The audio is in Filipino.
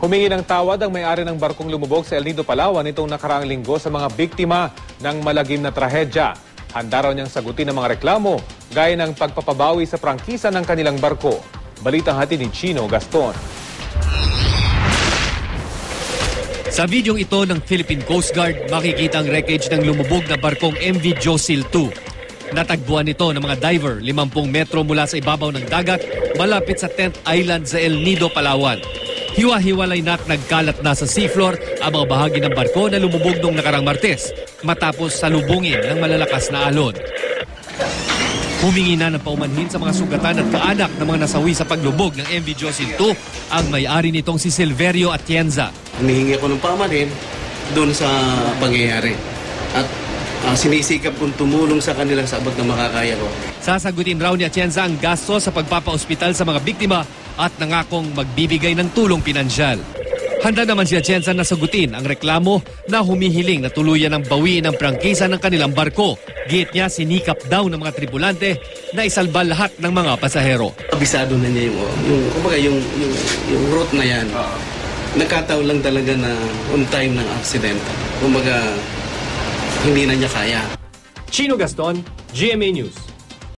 Humingi ng tawad ang may-ari ng barkong lumubog sa El Nido, Palawan nitong nakaraang linggo sa mga biktima ng malagim na trahedya. Handa raw niyang sagutin ang mga reklamo gaya ng pagpapabawi sa prangkisa ng kanilang barko. Balitang hatid ni Chino Gaston. Sa videong ito ng Philippine Coast Guard, makikita ang wreckage ng lumubog na barkong MV Josil 2. Natagpuan ito ng mga diver 50 metro mula sa ibabaw ng dagat malapit sa Tent Island sa El Nido, Palawan. Hiwa-hiwalay na at nagkalat na sa seafloor ang mga bahagi ng barko na lumubog noong nakarang Martes matapos salubungin ng malalakas na alon. Humingi na ng paumanhin sa mga sugatan at kaanak ng mga nasawi sa paglubog ng MV Josil 2 ang may-ari nitong si Silverio Atienza. Hinihingi ko ng paumanhin doon sa pangyayari at sinisikap kong tumulong sa kanila sa abot na makakaya ko. Sasagutin raw ni Atienza ang gasto sa pagpapa-ospital sa mga biktima at nangakong magbibigay ng tulong pinansyal. Handa naman si Atienza na sagutin ang reklamo na humihiling na tuluyan ng bawiin ang prangkisa ng kanilang barko. Giit niya, sinikap daw ng mga tripulante na isalba lahat ng mga pasahero. Abisado na niya yung route na yan. Nagkataon lang talaga na on time ng accident. Kumbaga, hindi na niya kaya. Chino Gaston, GMA News.